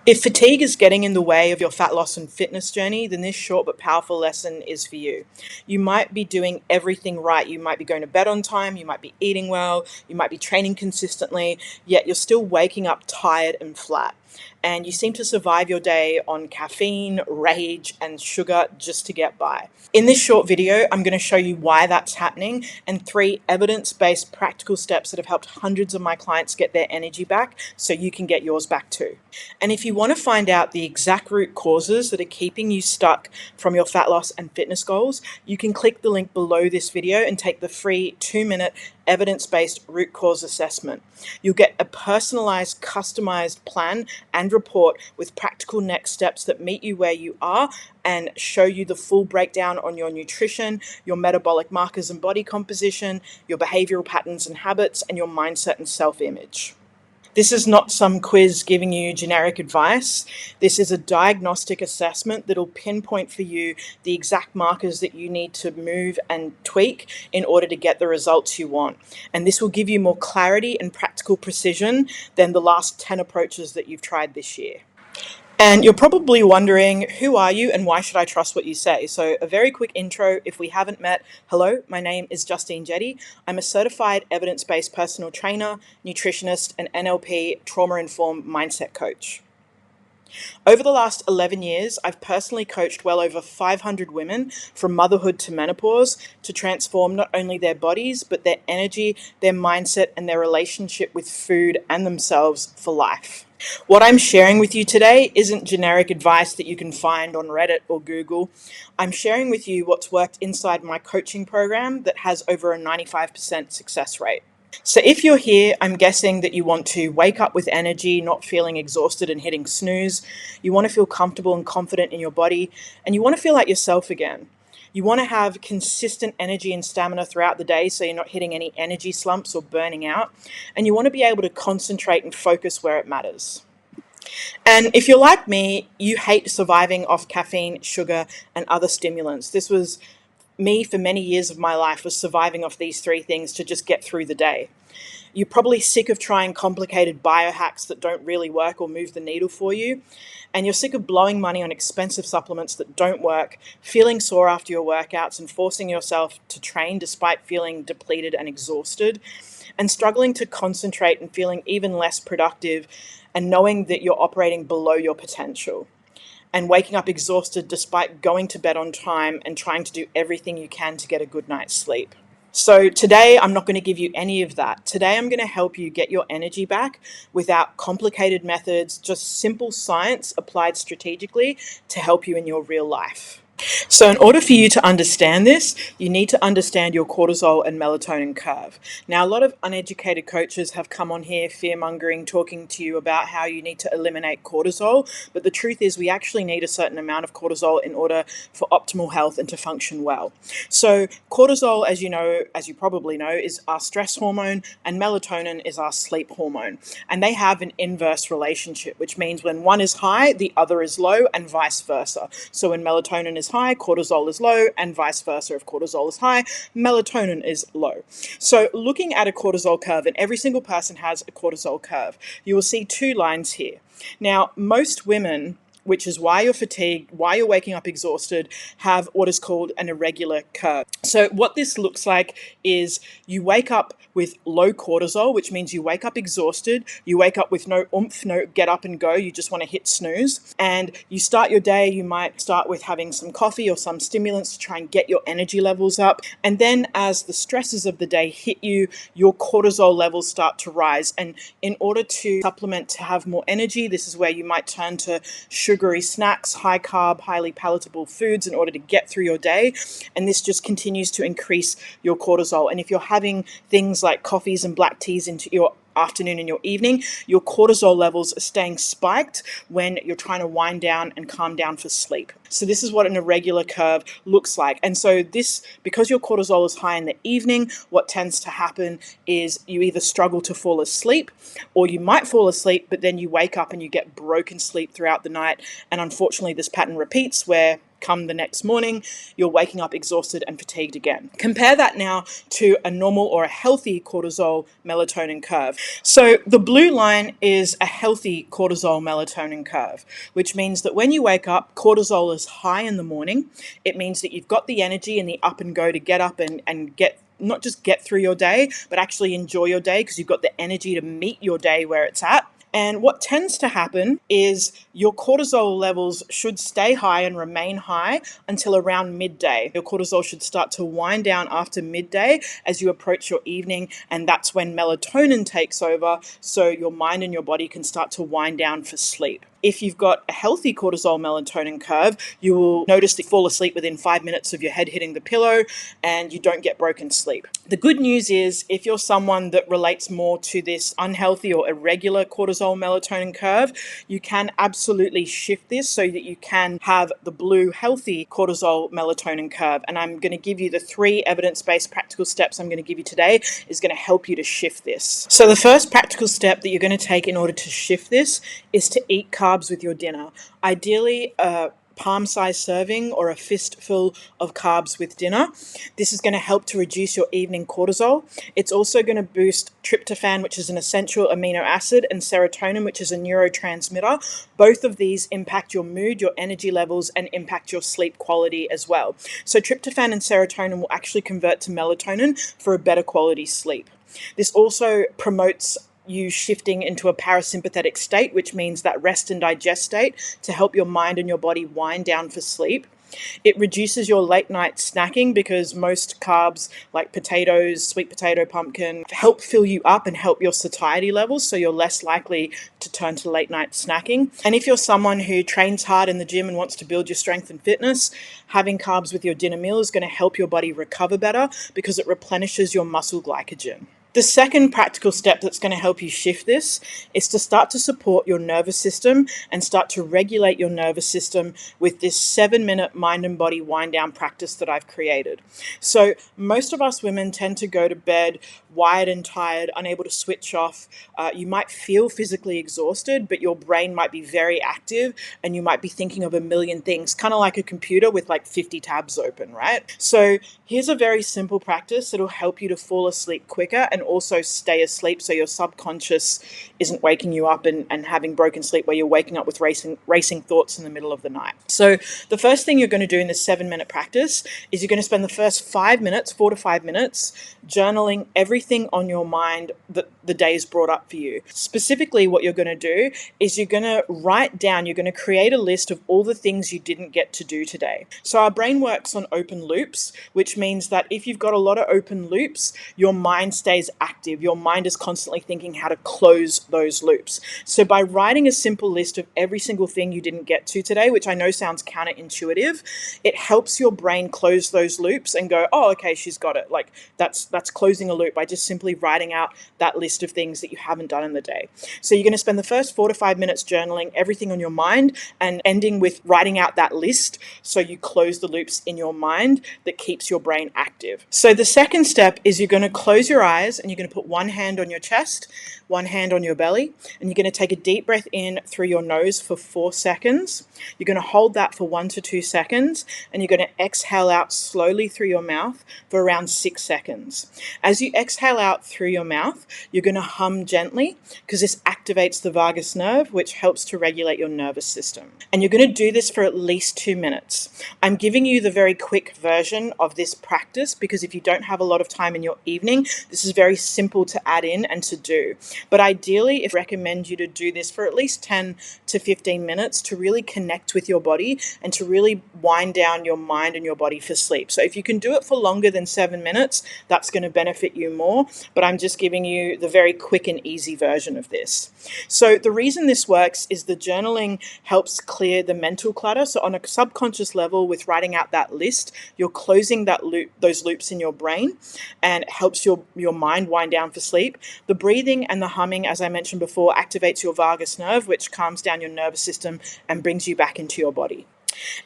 If fatigue is getting in the way of your fat loss and fitness journey, then this short but powerful lesson is for you. You might be doing everything right. You might be going to bed on time, you might be eating well, you might be training consistently, yet you're still waking up tired and flat. And you seem to survive your day on caffeine, rage, and sugar just to get by. In this short video, I'm going to show you why that's happening and 3 evidence-based practical steps that have helped hundreds of my clients get their energy back so you can get yours back too. And if you want to find out the exact root causes that are keeping you stuck from your fat loss and fitness goals, you can click the link below this video and take the free 2-minute evidence-based root cause assessment. You'll get a personalized, customized plan and report with practical next steps that meet you where you are and show you the full breakdown on your nutrition, your metabolic markers and body composition, your behavioral patterns and habits, and your mindset and self-image. This is not some quiz giving you generic advice. This is a diagnostic assessment that'll pinpoint for you the exact markers that you need to move and tweak in order to get the results you want. And this will give you more clarity and practical precision than the last 10 approaches that you've tried this year. And you're probably wondering, who are you and why should I trust what you say? So a very quick intro, if we haven't met. Hello, my name is Justine Jetty. I'm a certified evidence-based personal trainer, nutritionist, and NLP trauma-informed mindset coach. Over the last 11 years, I've personally coached well over 500 women from motherhood to menopause to transform not only their bodies, but their energy, their mindset, and their relationship with food and themselves for life. What I'm sharing with you today isn't generic advice that you can find on Reddit or Google. I'm sharing with you what's worked inside my coaching program that has over a 95% success rate. So if you're here, I'm guessing that you want to wake up with energy, not feeling exhausted and hitting snooze. You want to feel comfortable and confident in your body, and you want to feel like yourself again. You want to have consistent energy and stamina throughout the day so you're not hitting any energy slumps or burning out. And you want to be able to concentrate and focus where it matters. And if you're like me, you hate surviving off caffeine, sugar, and other stimulants. This was me for many years of my life, was surviving off these 3 things to just get through the day. You're probably sick of trying complicated biohacks that don't really work or move the needle for you. And you're sick of blowing money on expensive supplements that don't work, feeling sore after your workouts and forcing yourself to train despite feeling depleted and exhausted, and struggling to concentrate and feeling even less productive and knowing that you're operating below your potential, and waking up exhausted despite going to bed on time and trying to do everything you can to get a good night's sleep. So today, I'm not going to give you any of that. Today, I'm going to help you get your energy back without complicated methods, just simple science applied strategically to help you in your real life. So in order for you to understand this, you need to understand your cortisol and melatonin curve. Now, a lot of uneducated coaches have come on here fear-mongering, talking to you about how you need to eliminate cortisol. But the truth is we actually need a certain amount of cortisol in order for optimal health and to function well. So cortisol, as you know, as you probably know, is our stress hormone, and melatonin is our sleep hormone. And they have an inverse relationship, which means when one is high, the other is low, and vice versa. So when melatonin is high, cortisol is low, and vice versa. If cortisol is high, melatonin is low. So looking at a cortisol curve, and every single person has a cortisol curve, you will see 2 lines here. Now, most women, which is why you're fatigued, why you're waking up exhausted, have what is called an irregular curve. So what this looks like is you wake up with low cortisol, which means you wake up exhausted, you wake up with no oomph, no get up and go, you just want to hit snooze. And you start your day, you might start with having some coffee or some stimulants to try and get your energy levels up. And then as the stresses of the day hit you, your cortisol levels start to rise. And in order to supplement to have more energy, this is where you might turn to sugary snacks, high carb, highly palatable foods in order to get through your day. And this just continues to increase your cortisol. And if you're having things like coffees and black teas into your afternoon and your evening, your cortisol levels are staying spiked when you're trying to wind down and calm down for sleep. So this is what an irregular curve looks like. And so this, because your cortisol is high in the evening, what tends to happen is you either struggle to fall asleep, or you might fall asleep, but then you wake up and you get broken sleep throughout the night. And unfortunately, this pattern repeats where come the next morning, you're waking up exhausted and fatigued again. Compare that now to a normal or a healthy cortisol melatonin curve. So the blue line is a healthy cortisol melatonin curve, which means that when you wake up, cortisol is high in the morning. It means that you've got the energy and the up and go to get up and get, not just get through your day, but actually enjoy your day because you've got the energy to meet your day where it's at. And what tends to happen is your cortisol levels should stay high and remain high until around midday. Your cortisol should start to wind down after midday as you approach your evening, and that's when melatonin takes over, so your mind and your body can start to wind down for sleep. If you've got a healthy cortisol melatonin curve, you will notice that you fall asleep within 5 minutes of your head hitting the pillow and you don't get broken sleep. The good news is if you're someone that relates more to this unhealthy or irregular cortisol melatonin curve, you can absolutely shift this so that you can have the blue healthy cortisol melatonin curve. And I'm going to give you the 3 evidence-based practical steps I'm going to give you today is going to help you to shift this. So the first practical step that you're going to take in order to shift this is to eat carbs with your dinner. Ideally, a palm-sized serving or a fistful of carbs with dinner. This is going to help to reduce your evening cortisol. It's also going to boost tryptophan, which is an essential amino acid, and serotonin, which is a neurotransmitter. Both of these impact your mood, your energy levels, and impact your sleep quality as well. So tryptophan and serotonin will actually convert to melatonin for a better quality sleep. This also promotes you shifting into a parasympathetic state, which means that rest and digest state to help your mind and your body wind down for sleep. It reduces your late night snacking because most carbs like potatoes, sweet potato, pumpkin help fill you up and help your satiety levels, so you're less likely to turn to late night snacking. And if you're someone who trains hard in the gym and wants to build your strength and fitness, having carbs with your dinner meal is going to help your body recover better because it replenishes your muscle glycogen. The second practical step that's going to help you shift this is to start to support your nervous system and start to regulate your nervous system with this 7-minute mind and body wind down practice that I've created. So most of us women tend to go to bed wired and tired, unable to switch off. You might feel physically exhausted, but your brain might be very active and you might be thinking of a million things, kind of like a computer with like 50 tabs open, right? So here's a very simple practice that'll help you to fall asleep quicker and also stay asleep so your subconscious isn't waking you up and having broken sleep where you're waking up with racing thoughts in the middle of the night. So the first thing you're going to do in this 7-minute practice is you're going to spend the first 5 minutes, 4 to 5 minutes, journaling everything on your mind that the day's brought up for you. Specifically, what you're going to do is you're going to write down, you're going to create a list of all the things you didn't get to do today. So our brain works on open loops, which means that if you've got a lot of open loops, your mind stays active. Your mind is constantly thinking how to close those loops. So by writing a simple list of every single thing you didn't get to today, which I know sounds counterintuitive, it helps your brain close those loops and go, oh, okay, she's got it. Like that's closing a loop by just simply writing out that list of things that you haven't done in the day. So you're going to spend the first 4 to 5 minutes journaling everything on your mind and ending with writing out that list so you close the loops in your mind that keeps your brain active. So the second step is you're going to close your eyes and you're going to put one hand on your chest, one hand on your belly, and you're going to take a deep breath in through your nose for 4 seconds. You're going to hold that for 1 to 2 seconds, and you're going to exhale out slowly through your mouth for around 6 seconds. As you exhale out through your mouth, you're going to hum gently because this activates the vagus nerve, which helps to regulate your nervous system. And you're going to do this for at least 2 minutes. I'm giving you the very quick version of this practice because if you don't have a lot of time in your evening, this is very simple to add in and to do. But ideally, I recommend you to do this for at least 10 to 15 minutes to really connect with your body and to really wind down your mind and your body for sleep. So if you can do it for longer than 7 minutes, that's going to benefit you more. But I'm just giving you the very quick and easy version of this. So the reason this works is the journaling helps clear the mental clutter. So on a subconscious level, with writing out that list, you're closing those loops in your brain, and it helps your mind wind down for sleep. The breathing and the humming, as I mentioned before, activates your vagus nerve, which calms down your nervous system and brings you back into your body.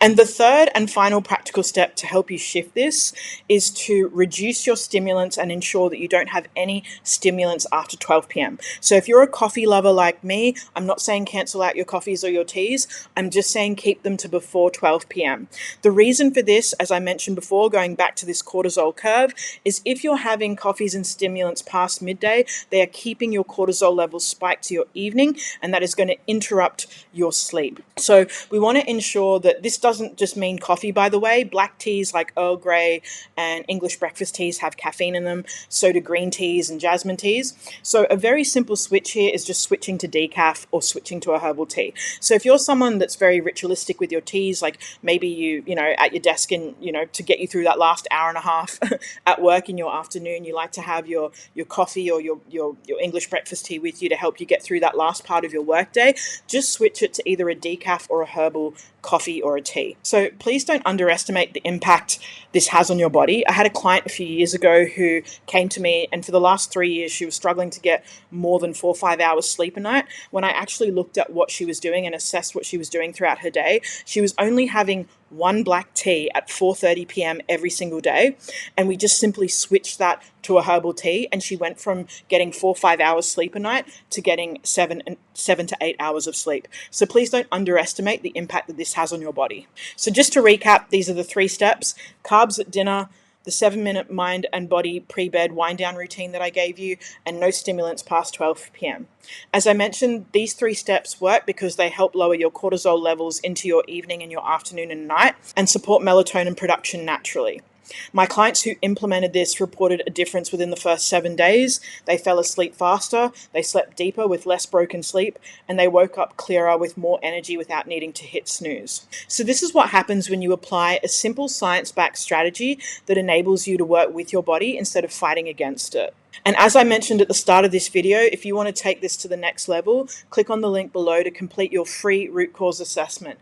And the third and final practical step to help you shift this is to reduce your stimulants and ensure that you don't have any stimulants after 12 p.m. So if you're a coffee lover like me, I'm not saying cancel out your coffees or your teas. I'm just saying keep them to before 12 p.m. The reason for this, as I mentioned before, going back to this cortisol curve, is if you're having coffees and stimulants past midday, they are keeping your cortisol levels spiked to your evening, and that is going to interrupt your sleep. So we want to ensure that this doesn't just mean coffee, by the way. Black teas like Earl Grey and English breakfast teas have caffeine in them. So do green teas and jasmine teas. So a very simple switch here is just switching to decaf or switching to a herbal tea. So if you're someone that's very ritualistic with your teas, like maybe you know, at your desk and, you know, to get you through that last hour and a half at work in your afternoon, you like to have your coffee or your English breakfast tea with you to help you get through that last part of your workday, just switch it to either a decaf or a herbal coffee or a tea. So please don't underestimate the impact this has on your body. I had a client a few years ago who came to me, and for the last 3 years, she was struggling to get more than 4 or 5 hours sleep a night. When I actually looked at what she was doing and assessed what she was doing throughout her day, she was only having one black tea at 4:30 p.m. every single day. And we just simply switched that to a herbal tea. And she went from getting 4 or 5 hours sleep a night to getting 7 to 8 hours of sleep. So please don't underestimate the impact that this has on your body. So just to recap, these are the 3 steps: carbs at dinner, the 7-minute mind and body pre-bed wind down routine that I gave you, and no stimulants past 12 p.m. As I mentioned, these 3 steps work because they help lower your cortisol levels into your evening and your afternoon and night and support melatonin production naturally. My clients who implemented this reported a difference within the first 7 days. They fell asleep faster, they slept deeper with less broken sleep, and they woke up clearer with more energy without needing to hit snooze. So this is what happens when you apply a simple science-backed strategy that enables you to work with your body instead of fighting against it. And as I mentioned at the start of this video, if you want to take this to the next level, click on the link below to complete your free root cause assessment.